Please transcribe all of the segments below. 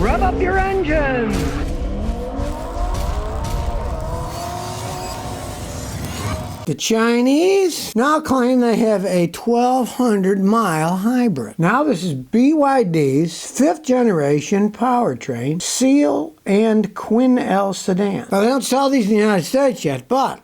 Rev up your engines! The Chinese now claim they have a 1,200-mile hybrid. Now this is BYD's fifth-generation powertrain, Seal and Quin L sedan. Now they don't sell these in the United States yet, but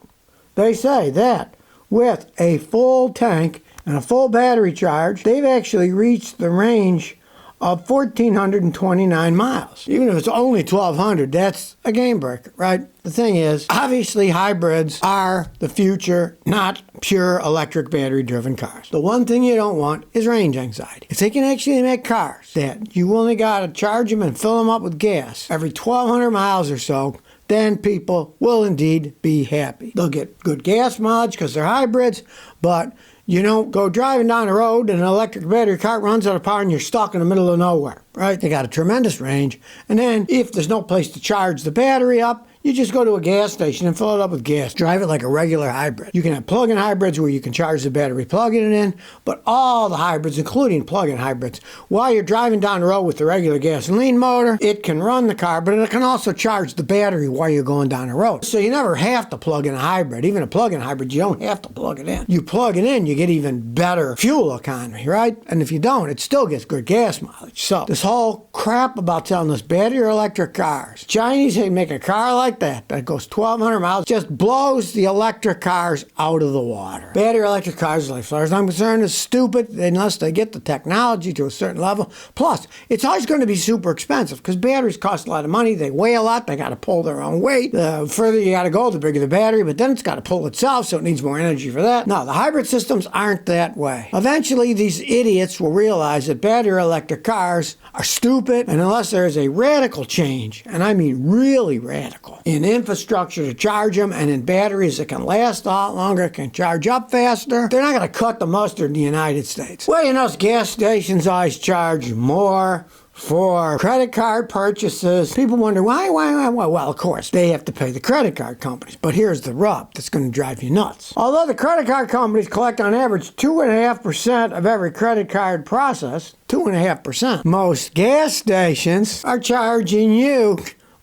they say that with a full tank and a full battery charge, they've actually reached the range of 1,429 miles. Even if it's only 1,200, that's a game breaker, right? The thing is, obviously hybrids are the future, not pure electric battery-driven cars. The one thing you don't want is range anxiety. If they can actually make cars that you only got to charge them and fill them up with gas every 1,200 miles or so, then people will indeed be happy. They'll get good gas mileage because they're hybrids, but you don't go driving down the road and an electric battery car runs out of power and you're stuck in the middle of nowhere, right? They got a tremendous range. And then if there's no place to charge the battery up, you just go to a gas station and fill it up with gas. Drive it like a regular hybrid. You can have plug-in hybrids where you can charge the battery plugging it in, but all the hybrids, including plug-in hybrids, while you're driving down the road with the regular gasoline motor, it can run the car, but it can also charge the battery while you're going down the road. So you never have to plug in a hybrid. Even a plug-in hybrid, you don't have to plug it in. You plug it in, you get even better fuel economy, right? And if you don't, it still gets good gas mileage. So this whole crap about selling us battery or electric cars, Chinese, they make a car like that goes 1,200 miles, just blows the electric cars out of the water. Battery electric cars, as far as I'm concerned, is stupid unless they get the technology to a certain level. Plus, it's always going to be super expensive because batteries cost a lot of money. They weigh a lot. They got to pull their own weight. The further you got to go, the bigger the battery, but then it's got to pull itself, so it needs more energy for that. No, the hybrid systems aren't that way. Eventually, these idiots will realize that battery electric cars are stupid, and unless there is a radical change, and I mean really radical, in infrastructure to charge them and in batteries that can last a lot longer, can charge up faster, they're not going to cut the mustard in the United States. Well, you know, gas stations always charge more for credit card purchases. People wonder why. Well, of course, they have to pay the credit card companies. But here's the rub that's going to drive you nuts. Although the credit card companies collect on average 2.5% of every credit card process, 2.5%, most gas stations are charging you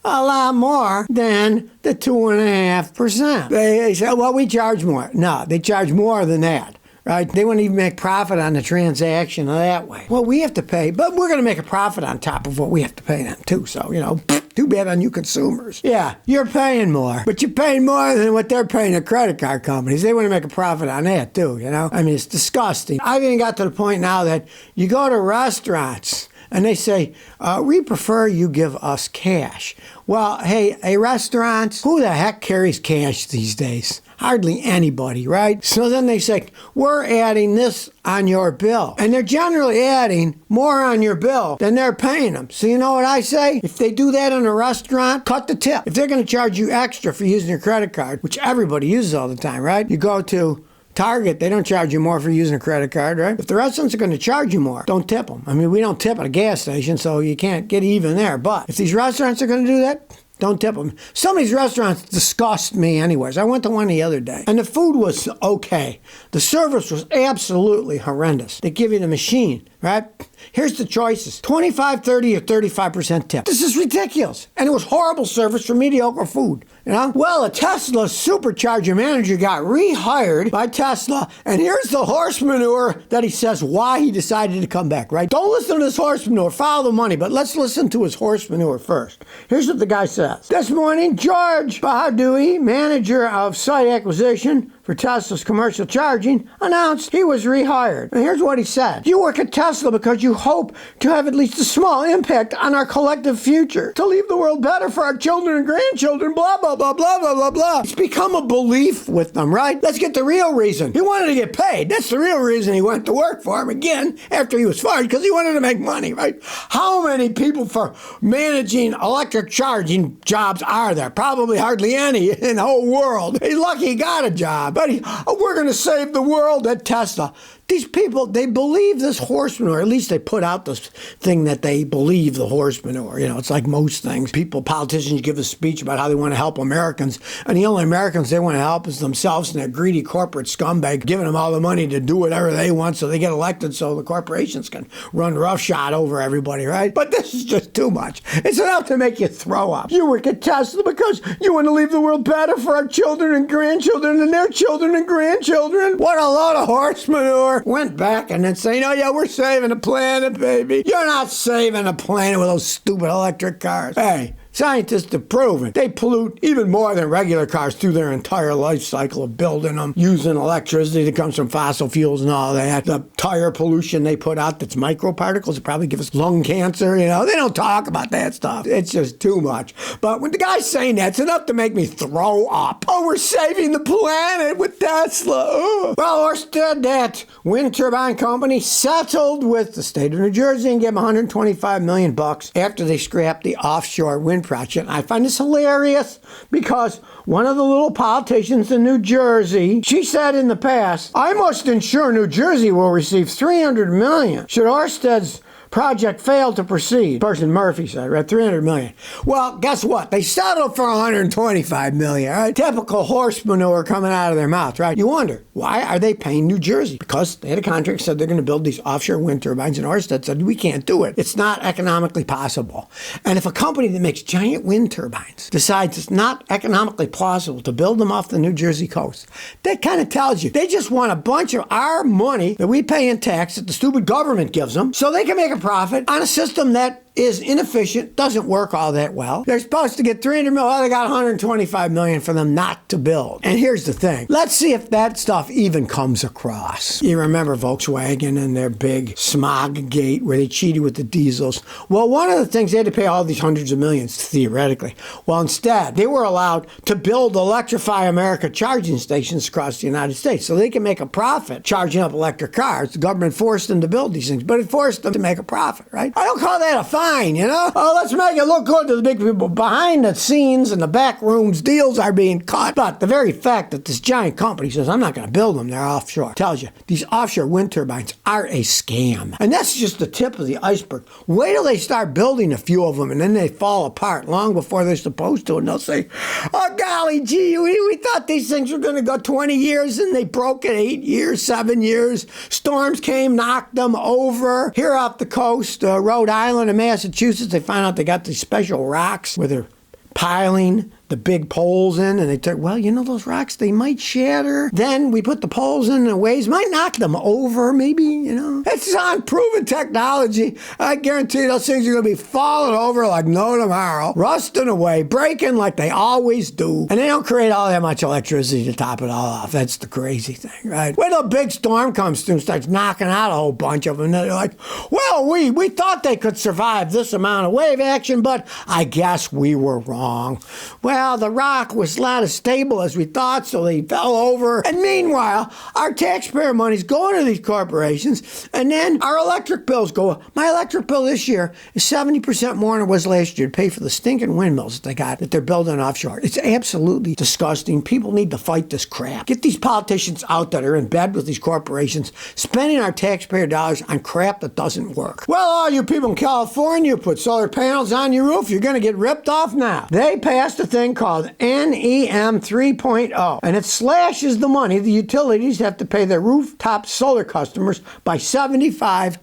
a lot more than the 2.5%. They say, well, we charge more. No, they charge more than that. Right? They wouldn't even make profit on the transaction that way. Well, we have to pay, but we're going to make a profit on top of what we have to pay them too. So, you know, too bad on you consumers. Yeah, you're paying more, but you're paying more than what they're paying the credit card companies. They want to make a profit on that too, you know? I mean, it's disgusting. I've even got to the point now that you go to restaurants and they say, we prefer you give us cash. Well, hey, a restaurant, who the heck carries cash these days? Hardly anybody, right? So then they say, we're adding this on your bill. And they're generally adding more on your bill than they're paying them. So you know what I say? If they do that in a restaurant, cut the tip. If they're going to charge you extra for using your credit card, which everybody uses all the time, right? You go to Target, they don't charge you more for using a credit card, right? If the restaurants are going to charge you more, don't tip them. I mean, we don't tip at a gas station, so you can't get even there. But if these restaurants are going to do that, don't tip them. Some of these restaurants disgust me anyways. I went to one the other day, and the food was okay. The service was absolutely horrendous. They give you the machine, right? Here's the choices. 25, 30, or 35% tip. This is ridiculous. And it was horrible service for mediocre food. You know? Well, a Tesla supercharger manager got rehired by Tesla, and here's the horse manure that he says why he decided to come back, right? Don't listen to this horse manure, follow the money, but let's listen to his horse manure first. Here's what the guy says. This morning, George Bahadoui, manager of site acquisition for Tesla's commercial charging, announced he was rehired. And here's what he said. You work at Tesla because you hope to have at least a small impact on our collective future, to leave the world better for our children and grandchildren, blah, blah, blah, blah, blah, blah, blah. It's become a belief with them, right? Let's get the real reason. He wanted to get paid. That's the real reason he went to work for him again after he was fired, because he wanted to make money, right? How many people for managing electric charging jobs are there? Probably hardly any in the whole world. He's lucky he got a job. But we're going to save the world at Tesla. These people, they believe this horse manure. At least they put out this thing that they believe the horse manure. You know, it's like most things. Politicians give a speech about how they want to help Americans, and the only Americans they want to help is themselves and that greedy corporate scumbag giving them all the money to do whatever they want so they get elected so the corporations can run roughshod over everybody, right? But this is just too much. It's enough to make you throw up. You work at Tesla because you want to leave the world better for our children and grandchildren and their children and grandchildren. What a load of horse manure. Went back and then saying, oh yeah, we're saving the planet, baby. You're not saving the planet with those stupid electric cars. Hey, scientists have proven they pollute even more than regular cars through their entire life cycle of building them, using electricity that comes from fossil fuels and all that. The tire pollution they put out that's microparticles that probably give us lung cancer, you know. They don't talk about that stuff. It's just too much. But when the guy's saying that, it's enough to make me throw up. Oh, we're saving the planet with Tesla. Oh. Well, Ørsted, that wind turbine company, settled with the state of New Jersey and gave them $125 million after they scrapped the offshore wind project. I find this hilarious because one of the little politicians in New Jersey, she said in the past, I must ensure New Jersey will receive $300 million should Ørsted's project failed to proceed. Person Murphy said, right, $300 million. Well, guess what? They settled for $125 million, right? Typical horse manure coming out of their mouth, right? You wonder, why are they paying New Jersey? Because they had a contract, said they're going to build these offshore wind turbines, and Ørsted said, we can't do it. It's not economically possible. And if a company that makes giant wind turbines decides it's not economically plausible to build them off the New Jersey coast, that kind of tells you they just want a bunch of our money that we pay in tax that the stupid government gives them so they can make a profit on a system that is inefficient, doesn't work all that well. They're supposed to get $300 million. Well, they got $125 million for them not to build. And here's the thing. Let's see if that stuff even comes across. You remember Volkswagen and their big smog gate where they cheated with the diesels. Well, one of the things, they had to pay all these hundreds of millions, theoretically. Well, instead, they were allowed to build Electrify America charging stations across the United States so they can make a profit charging up electric cars. The government forced them to build these things, but it forced them to make a profit, right? I don't call that a fine. You know? Oh, let's make it look good to the big people. Behind the scenes and the back rooms, deals are being cut. But the very fact that this giant company says, I'm not going to build them, they're offshore, tells you these offshore wind turbines are a scam. And that's just the tip of the iceberg. Wait till they start building a few of them and then they fall apart long before they're supposed to. And they'll say, oh, golly gee, we thought these things were going to go 20 years and they broke it 8 years, 7 years. Storms came, knocked them over. Here off the coast, Rhode Island and Massachusetts, they found out they got these special rocks where they're piling the big poles in, and they took, well, you know, those rocks, they might shatter. Then we put the poles in the waves, might knock them over, maybe, you know. It's unproven technology. I guarantee those things are going to be falling over like no tomorrow, rusting away, breaking like they always do. And they don't create all that much electricity to top it all off. That's the crazy thing, right? When a big storm comes through and starts knocking out a whole bunch of them, they're like, well, we thought they could survive this amount of wave action, but I guess we were wrong. Well, the rock was not as stable as we thought, so they fell over. And meanwhile, our taxpayer money's going to these corporations, and then our electric bills go up. My electric bill this year is 70% more than it was last year to pay for the stinking windmills that they're building offshore. It's absolutely disgusting. People need to fight this crap. Get these politicians out that are in bed with these corporations, spending our taxpayer dollars on crap that doesn't work. Well, all you people in California who put solar panels on your roof, you're going to get ripped off now. They passed a thing called NEM 3.0, and it slashes the money the utilities have to pay their rooftop solar customers by 75%.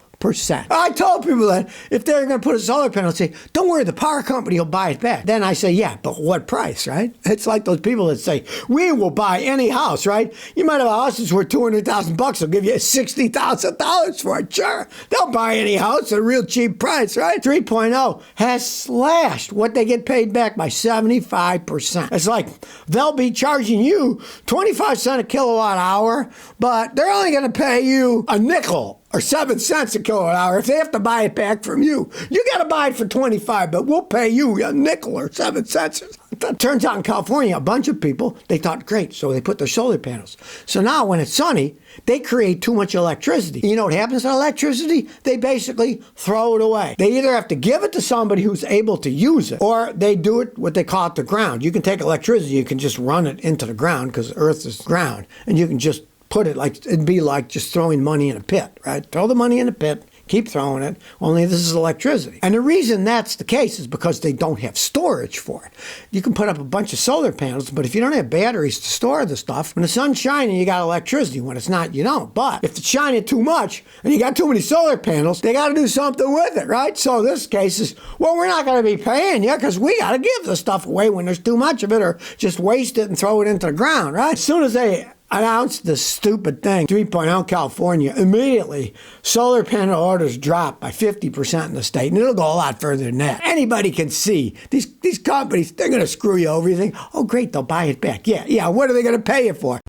I told people that if they're going to put a solar panel, say, don't worry, the power company will buy it back. Then I say, yeah, but what price, right? It's like those people that say, we will buy any house, right? You might have a house that's worth $200,000. They'll give you $60,000 for it. Sure, they'll buy any house at a real cheap price, right? 3.0 has slashed what they get paid back by 75%. It's like they'll be charging you 25 cents a kilowatt hour, but they're only going to pay you a nickel or 7 cents a kilowatt hour. If they have to buy it back from you, you got to buy it for 25, but we'll pay you a nickel or 7 cents. It turns out in California, a bunch of people, they thought, great, so they put their solar panels. So now when it's sunny, they create too much electricity. You know what happens to electricity? They basically throw it away. They either have to give it to somebody who's able to use it, or they do it, what they call it, the ground. You can take electricity, you can just run it into the ground, because Earth is ground, and you can just put it like, it'd be like just throwing money in a pit, right? Throw the money in a pit, keep throwing it, only this is electricity. And the reason that's the case is because they don't have storage for it. You can put up a bunch of solar panels, but if you don't have batteries to store the stuff, when the sun's shining, you got electricity. When it's not, you don't. But if it's shining too much and you got too many solar panels, they got to do something with it, right? So this case is, well, we're not going to be paying you because we got to give the stuff away when there's too much of it, or just waste it and throw it into the ground, right? As soon as they announced this stupid thing, 3.0 California, immediately solar panel orders dropped by 50% in the state, and it'll go a lot further than that. Anybody can see these companies, they're going to screw you over. You think, oh great, they'll buy it back. Yeah, what are they going to pay you for?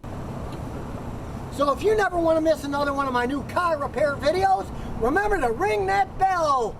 So if you never want to miss another one of my new car repair videos, remember to ring that bell.